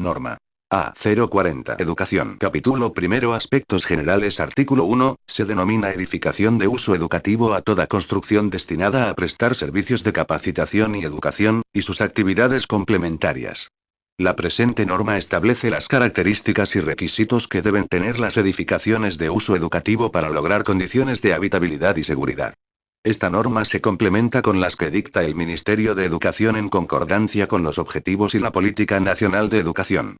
norma. A040. Educación. Capítulo primero. Aspectos generales. Artículo 1. Se denomina edificación de uso educativo a toda construcción destinada a prestar servicios de capacitación y educación, y sus actividades complementarias. La presente norma establece las características y requisitos que deben tener las edificaciones de uso educativo para lograr condiciones de habitabilidad y seguridad. Esta norma se complementa con las que dicta el Ministerio de Educación en concordancia con los objetivos y la Política Nacional de Educación.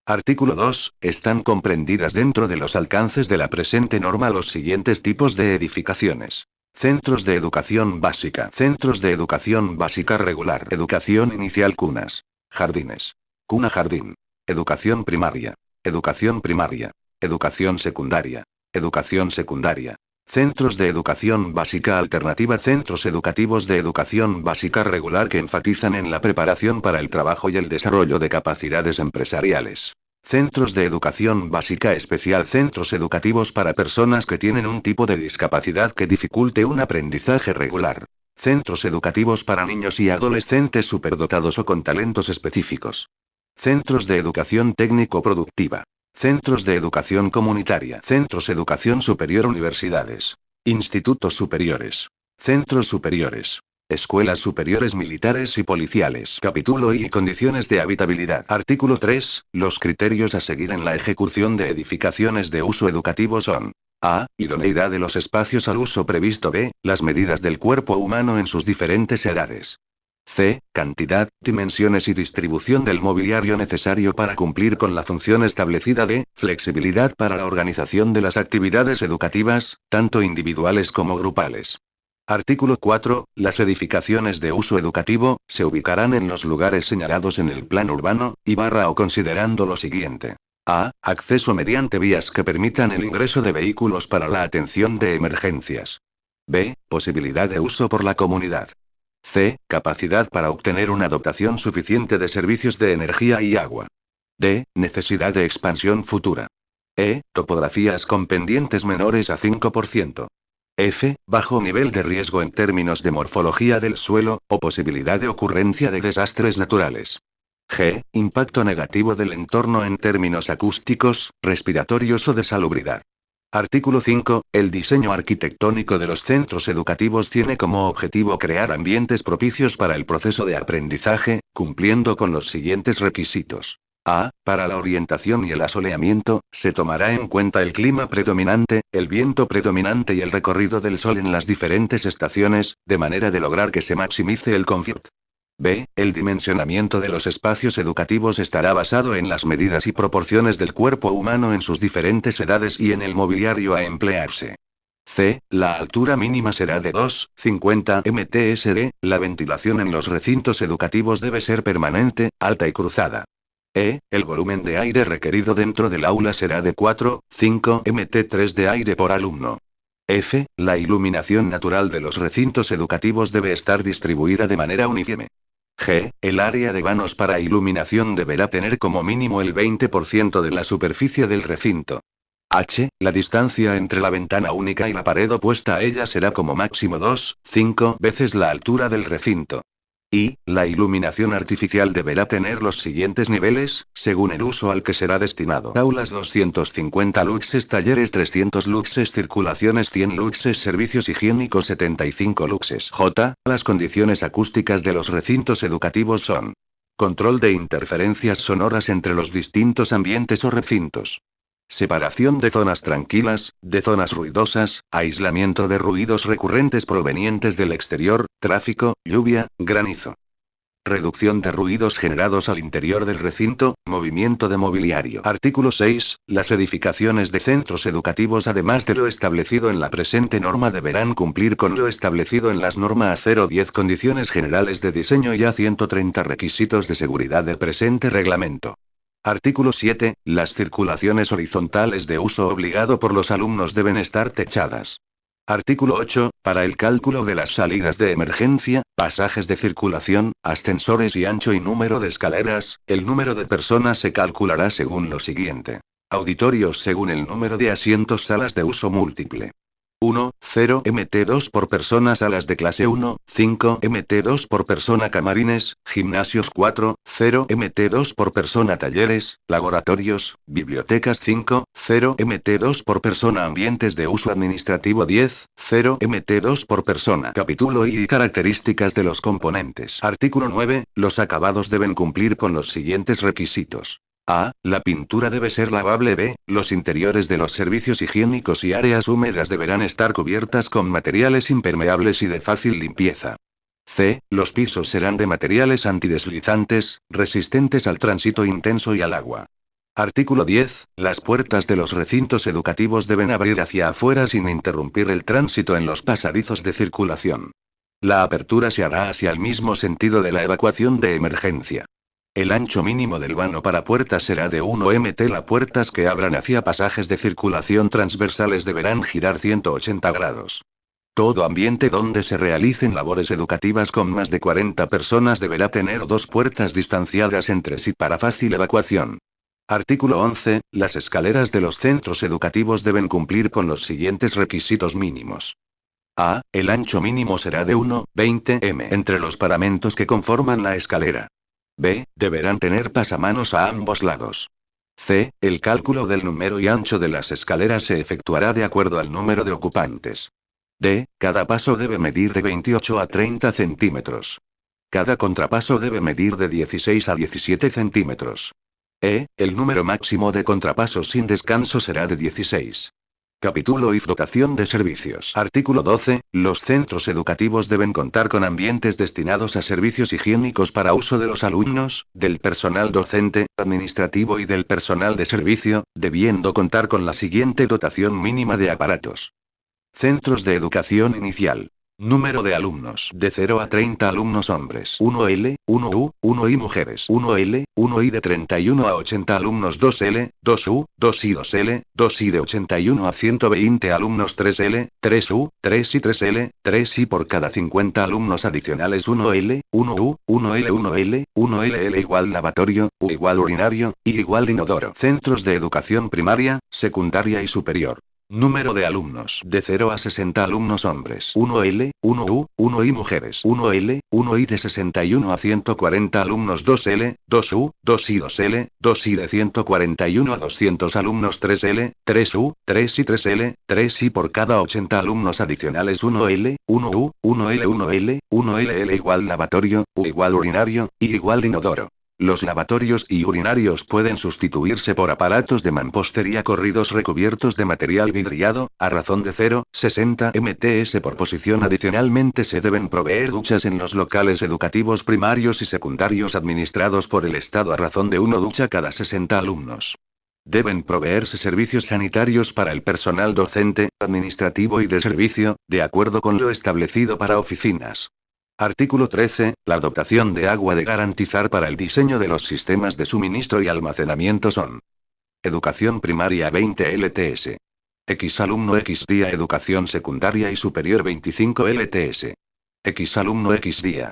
Artículo 2. Están comprendidas dentro de los alcances de la presente norma los siguientes tipos de edificaciones. Centros de educación básica. Centros de educación básica regular. Educación inicial. Cunas. Jardines. Cuna-jardín. Educación primaria. Educación primaria. Educación secundaria. Educación secundaria. Centros de educación básica alternativa. Centros educativos de educación básica regular que enfatizan en la preparación para el trabajo y el desarrollo de capacidades empresariales. Centros de educación básica especial. Centros educativos para personas que tienen un tipo de discapacidad que dificulte un aprendizaje regular. Centros educativos para niños y adolescentes superdotados o con talentos específicos. Centros de educación técnico-productiva. Centros de educación comunitaria. Centros de educación superior. Universidades. Institutos superiores. Centros superiores. Escuelas superiores militares y policiales. Capítulo I. Condiciones de habitabilidad. Artículo 3. Los criterios a seguir en la ejecución de edificaciones de uso educativo son: A. Idoneidad de los espacios al uso previsto. B. Las medidas del cuerpo humano en sus diferentes edades. C. Cantidad, dimensiones y distribución del mobiliario necesario para cumplir con la función establecida. D. Flexibilidad para la organización de las actividades educativas, tanto individuales como grupales. Artículo 4. Las edificaciones de uso educativo se ubicarán en los lugares señalados en el plan urbano, o considerando lo siguiente. A. Acceso mediante vías que permitan el ingreso de vehículos para la atención de emergencias. B. Posibilidad de uso por la comunidad. C. Capacidad para obtener una dotación suficiente de servicios de energía y agua. D. Necesidad de expansión futura. E. Topografías con pendientes menores a 5%. F. Bajo nivel de riesgo en términos de morfología del suelo, o posibilidad de ocurrencia de desastres naturales. G. Impacto negativo del entorno en términos acústicos, respiratorios o de salubridad. Artículo 5. El diseño arquitectónico de los centros educativos tiene como objetivo crear ambientes propicios para el proceso de aprendizaje, cumpliendo con los siguientes requisitos. A. Para la orientación y el asoleamiento, se tomará en cuenta el clima predominante, el viento predominante y el recorrido del sol en las diferentes estaciones, de manera de lograr que se maximice el confort. B. El dimensionamiento de los espacios educativos estará basado en las medidas y proporciones del cuerpo humano en sus diferentes edades y en el mobiliario a emplearse. C. La altura mínima será de 2,50 mtsd, la ventilación en los recintos educativos debe ser permanente, alta y cruzada. E. El volumen de aire requerido dentro del aula será de 4,5 mt3 de aire por alumno. F. La iluminación natural de los recintos educativos debe estar distribuida de manera uniforme. G. El área de vanos para iluminación deberá tener como mínimo el 20% de la superficie del recinto. H. La distancia entre la ventana única y la pared opuesta a ella será como máximo 2,5 veces la altura del recinto. I. La iluminación artificial deberá tener los siguientes niveles, según el uso al que será destinado. Aulas 250 luxes, talleres 300 luxes, circulaciones 100 luxes, servicios higiénicos 75 luxes. J. Las condiciones acústicas de los recintos educativos son: control de interferencias sonoras entre los distintos ambientes o recintos. Separación de zonas tranquilas, de zonas ruidosas, aislamiento de ruidos recurrentes provenientes del exterior, tráfico, lluvia, granizo. Reducción de ruidos generados al interior del recinto, movimiento de mobiliario. Artículo 6. Las edificaciones de centros educativos, además de lo establecido en la presente norma, deberán cumplir con lo establecido en las normas A010 Condiciones Generales de Diseño y A130 Requisitos de Seguridad del presente reglamento. Artículo 7. Las circulaciones horizontales de uso obligado por los alumnos deben estar techadas. Artículo 8. Para el cálculo de las salidas de emergencia, pasajes de circulación, ascensores y ancho y número de escaleras, el número de personas se calculará según lo siguiente. Auditorios según el número de asientos, salas de uso múltiple. 1, 0 MT2 por persona salas de clase 1, 5 MT2 por persona camarines, gimnasios 4, 0 MT2 por persona talleres, laboratorios, bibliotecas 5, 0 MT2 por persona ambientes de uso administrativo 10, 0 MT2 por persona. Capítulo I y características de los componentes. Artículo 9, los acabados deben cumplir con los siguientes requisitos. A. La pintura debe ser lavable. B. Los interiores de los servicios higiénicos y áreas húmedas deberán estar cubiertas con materiales impermeables y de fácil limpieza. C. Los pisos serán de materiales antideslizantes, resistentes al tránsito intenso y al agua. Artículo 10. Las puertas de los recintos educativos deben abrir hacia afuera sin interrumpir el tránsito en los pasadizos de circulación. La apertura se hará hacia el mismo sentido de la evacuación de emergencia. El ancho mínimo del vano para puertas será de 1 mt. Las puertas que abran hacia pasajes de circulación transversales deberán girar 180 grados. Todo ambiente donde se realicen labores educativas con más de 40 personas deberá tener 2 puertas distanciadas entre sí para fácil evacuación. Artículo 11. Las escaleras de los centros educativos deben cumplir con los siguientes requisitos mínimos. A. El ancho mínimo será de 1,20 m entre los paramentos que conforman la escalera. B. Deberán tener pasamanos a ambos lados. C. El cálculo del número y ancho de las escaleras se efectuará de acuerdo al número de ocupantes. D. Cada paso debe medir de 28 a 30 centímetros. Cada contrapaso debe medir de 16 a 17 centímetros. E. El número máximo de contrapasos sin descanso será de 16. Capítulo I. Dotación de servicios. Artículo 12. Los centros educativos deben contar con ambientes destinados a servicios higiénicos para uso de los alumnos, del personal docente, administrativo y del personal de servicio, debiendo contar con la siguiente dotación mínima de aparatos. Centros de educación inicial. Número de alumnos. De 0 a 30 alumnos hombres. 1L, 1U, 1I mujeres. 1L, 1I de 31 a 80 alumnos. 2L, 2U, 2I 2L, 2I de 81 a 120 alumnos. 3L, 3U, 3I 3L, 3I por cada 50 alumnos adicionales. 1L, 1U, 1L 1L, 1LL igual lavatorio, U igual urinario, I igual inodoro. Centros de educación primaria, secundaria y superior. Número de alumnos. De 0 a 60 alumnos hombres. 1L, 1U, 1I mujeres. 1L, 1I de 61 a 140 alumnos. 2L, 2U, 2I 2L, 2I de 141 a 200 alumnos. 3L, 3U, 3I 3L, 3I por cada 80 alumnos adicionales. 1L, 1U, 1L 1L, 1LL igual lavatorio, U igual urinario, I igual inodoro. Los lavatorios y urinarios pueden sustituirse por aparatos de mampostería corridos recubiertos de material vidriado, a razón de 0,60 mts por posición. Adicionalmente se deben proveer duchas en los locales educativos primarios y secundarios administrados por el Estado a razón de 1 ducha cada 60 alumnos. Deben proveerse servicios sanitarios para el personal docente, administrativo y de servicio, de acuerdo con lo establecido para oficinas. Artículo 13. La dotación de agua de garantizar para el diseño de los sistemas de suministro y almacenamiento son. Educación primaria 20 LTS. X alumno X día. Educación secundaria y superior 25 LTS. X alumno X día.